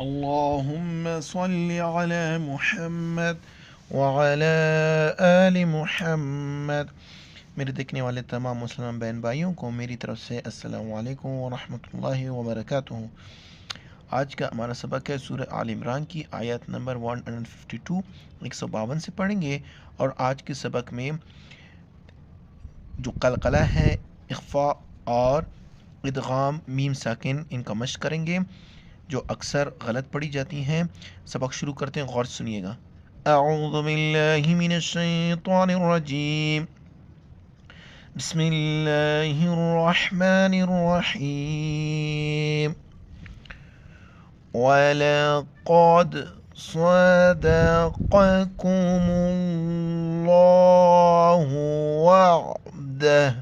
اللهم صل على محمد وعلى آل محمد۔ میرے دیکھنے والے تمام مسلمان بہن بھائیوں کو میری طرف سے السلام علیکم ورحمۃ اللہ وبرکاتہ۔ آج کا ہمارا سبق ہے سورہ آل عمران کی آیت نمبر 152 152 سے پڑھیں گے، اور آج کے سبق میں جو قلقلہ ہے، اخفاء اور ادغام میم ساکن، ان کا مشق کریں گے جو اکثر غلط پڑھی جاتی ہیں۔ سبق شروع کرتے ہیں، غور سے سنیے گا۔ اعوذ باللہ من الشیطان الرجیم، بسم اللہ الرحمن الرحیم۔ وَلَقَدْ صَدَقَكُمُ اللَّهُ وَعْدَهُ،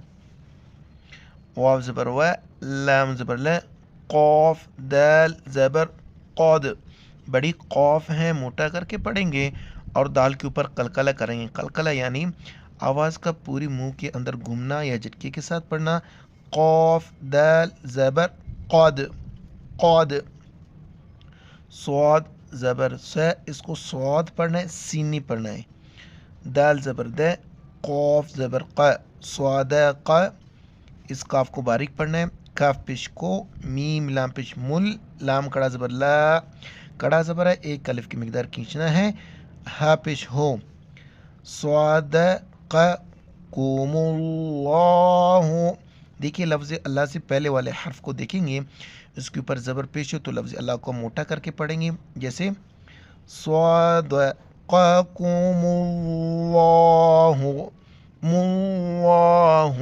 واو زبر و، لام زبر ل، قوف دال زبر قاد، بڑی قوف ہے موٹا کر کے پڑھیں گے اور دال کے اوپر قلقلہ کریں گے۔ قلقلہ یعنی آواز کا پوری منہ کے اندر گھومنا یا جھٹکے کے ساتھ پڑھنا۔ قوف دال زبر قاد، قاد۔ صاد زبر س، اس کو صاد پڑھنا ہے، سین نہیں پڑھنا ہے۔ دال زبر د، قوف زبر ق، صاد ق، اس کاف کو باریک پڑھنا ہے۔ کاف پیش کو، میم لام پیش مل، لام کڑا زبر لا، کڑا زبر ہے، ایک الف کی مقدار کھینچنا ہے۔ ہا پیش ہو، صادقکم اللہ۔ دیکھیے لفظ اللہ سے پہلے والے حرف کو دیکھیں گے، اس کے اوپر زبر پیش ہو تو لفظ اللہ کو موٹا کر کے پڑھیں گے، جیسے صادقکم اللہ، اللہ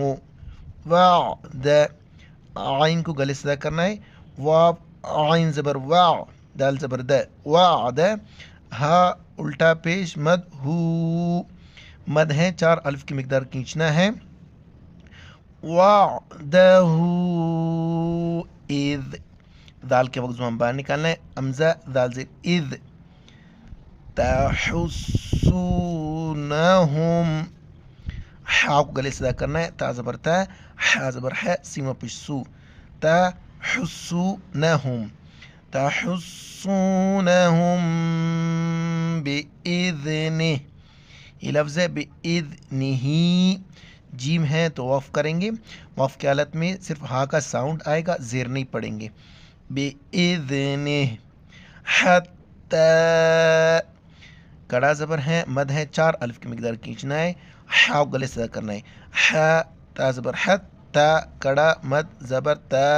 وعد، عین کو گلے سے ادا کرنا ہے، واو عین زبر واو، دال زبر د، وعد، ہا الٹا پیش مد ہو، مد ہے 4 الف کی مقدار کھینچنا ہے۔ وعدہ اذ، دال کے وقت زبان باہر نکالنا ہے، امزہ دال زیر اذ، تحسونہم، ہا کو گلے سے ادا کرنا ہے، تا زبر تا، ہا زبر ہے، سیما پیش سو، تحسونہم، تحسونہم بِإِذْنِہ، یہ لفظ ہے بِإِذْنِہ، جیم ہے تو وقف کریں گے، وقف کی حالت میں صرف ہا کا ساؤنڈ آئے گا، زیر نہیں پڑیں گے۔ بِإِذْنِہ، حتی، کڑا زبر ہے، مد ہے 4 الف کی مقدار کھینچنا ہے، ہا گلے سے ادا کرنا ہے، ہا، تا زبر حت، تا کڑا مد زبر تا،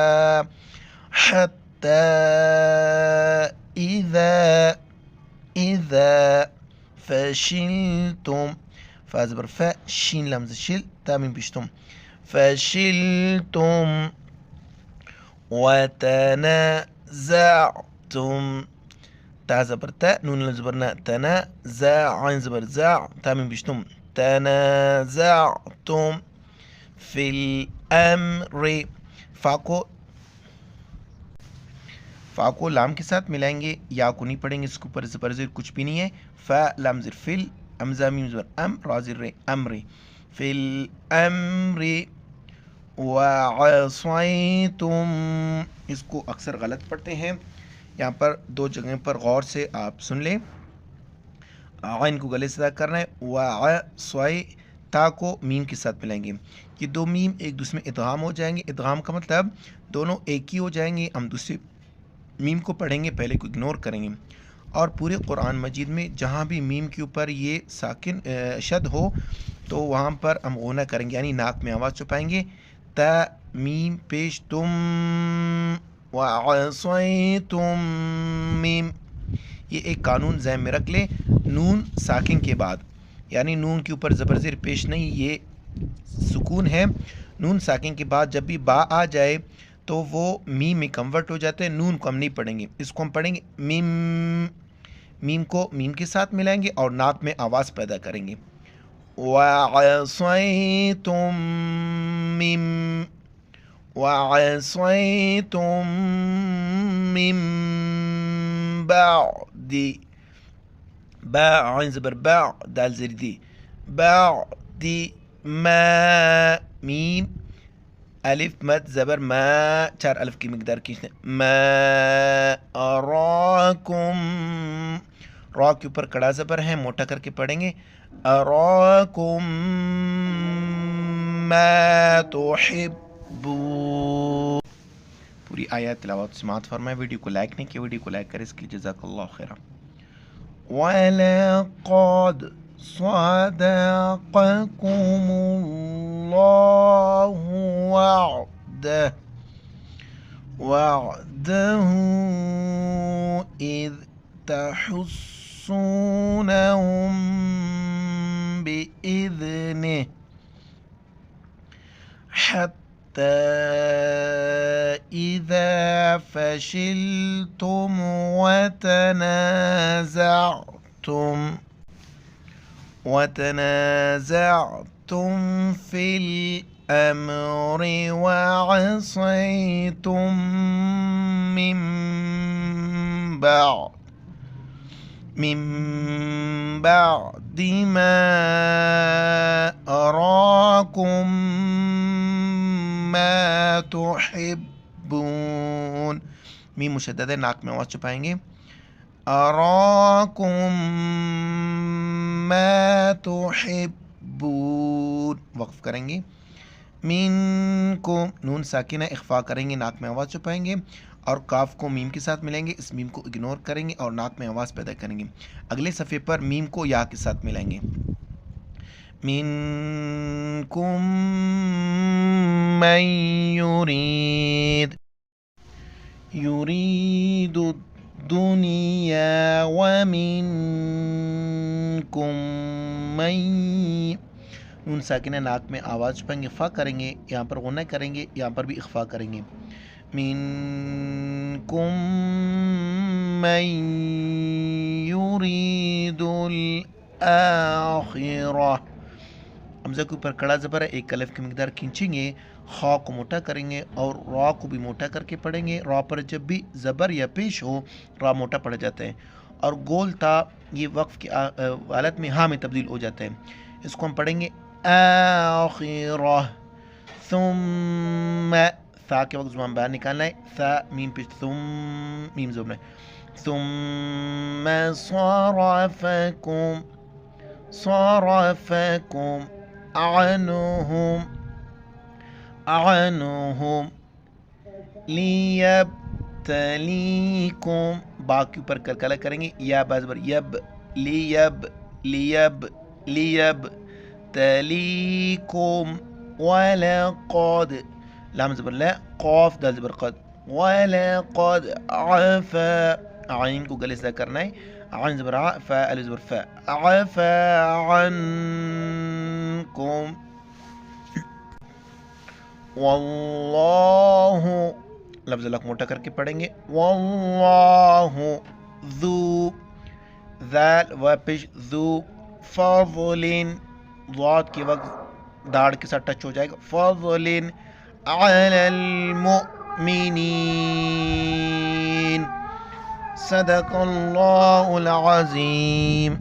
حتی اذا، اذا فشلتم، فا زبر فا، شین لمز شل، تا میم پیشتم، فشلتم وتنازعتم، تا زبر تا، نون زبر نا، تنا، زا عین زبر زا، تا میم پیشتم، تنازعتم فی الامر، فا کو لام کے ساتھ ملائیں گے، یا کو نہیں پڑھیں گے، اس کے اوپر زبر زیر کچھ بھی نہیں ہے، فا لام زیر فل، امزا میم زبر ام، را زیر رے، امر، فی الامر وعصیتم، اس کو اکثر غلط پڑھتے ہیں، یہاں پر 2 جگہ پر غور سے آپ سن لیں۔ عین کو گلے سے ادا کرنا ہے، وعصی، تا کو میم کے ساتھ ملائیں گے، یہ 2 میم ایک دوسرے میں ادغام ہو جائیں گے، ادغام کا مطلب دونوں ایک ہی ہو جائیں گے، ہم دوسرے میم کو پڑھیں گے، پہلے کو اگنور کریں گے، اور پورے قرآن مجید میں جہاں بھی میم کے اوپر یہ ساکن شد ہو تو وہاں پر ہم غنہ کریں گے، یعنی ناک میں آواز چھپائیں گے، تا میم پیش تم، وعصیتم میم، یہ ایک قانون ذہن میں رکھ لیں، نون ساکن کے بعد، یعنی نون کے اوپر زبر زیر پیش نہیں، یہ سکون ہے، نون ساکن کے بعد جب بھی با آ جائے تو وہ میم میں کنورٹ ہو جاتے ہیں، نون کو ہم نہیں پڑھیں گے، اس کو ہم پڑھیں گے میم، میم کو میم کے ساتھ ملائیں گے اور ناک میں آواز پیدا کریں گے، وعصیتم میم، وعصیتم من بعد، با عین زبر با، دال زیر دی، بعد ما، میم الف مد زبر ما 4 الف کی مقدار کھینچتے ما اراکم را کے اوپر کڑا زبر ہے موٹا کر کے پڑھیں گے اراکم ما تحبون. پوری آیات تلاوت سماعت فرمائے. ویڈیو کو لائک نہیں کیا ویڈیو کو لائک کرے اس کے لیے جزاک اللہ خیرا. وَلَقَدْ صَدَقَكُمُ اللَّهُ وَعْدَهُ إِذْ تَحُسُّونَهُم بِإِذْنِهِ حَتَّى إِذَا فَشِلْتُمْ وتنازعتم في الأمر وعصيتم من بعد ما أراكم ما تحبون. میم مشدد ہے ناک میں آواز چھپائیں گے. اراکم ما تحبون وقف کریں گے. منکم نون ساکنہ اخفا کریں گے ناک میں آواز چھپائیں گے اور کاف کو میم کے ساتھ ملائیں گے. اس میم کو اگنور کریں گے اور ناک میں آواز پیدا کریں گے. اگلے صفحے پر میم کو یا کے ساتھ ملائیں گے. منکم من یرید الدنیا ومنکم من نون ساکنہ ناک میں آواز چھپائیں گے فا کریں گے یہاں پر غنہ کریں گے یہاں پر بھی اخفا کریں گے. منکم من یرید الآخرہ حمزہ کے اوپر کڑا زبر ہے ایک الف کی مقدار کھینچیں گے. خا کو موٹا کریں گے اور را کو بھی موٹا کر کے پڑھیں گے. را پر جب بھی زبر یا پیش ہو را موٹا پڑ جاتا ہے اور گول تا یہ وقف کی حالت میں ہاں میں تبدیل ہو جاتا ہے. اس کو ہم پڑھیں گے آخرہ ثم ثا کے وقت زبان باہر نکالنا ہے. ثا میم پیش ثم میم زبر ہے. ثم صرفکم عنہم لیبتلیکم با کے اوپر کلکلہ کریں گے. یا بازبر یب لیب تلیکم ولقد لام زبر لا قاف دال زبر قد ولقد عفا عین کو گلے سے کرنا ہے. عین زبر ع فا الف زبر فا عفا عنکم واللہ لفظ لک موٹا کر کے پڑھیں گے. واللہ ذو ذال و پیش ذو فضل ضاد کے وقت داڑ کے ساتھ ٹچ ہو جائے گا. فضل علی المؤمنین. صدق اللہ العظیم.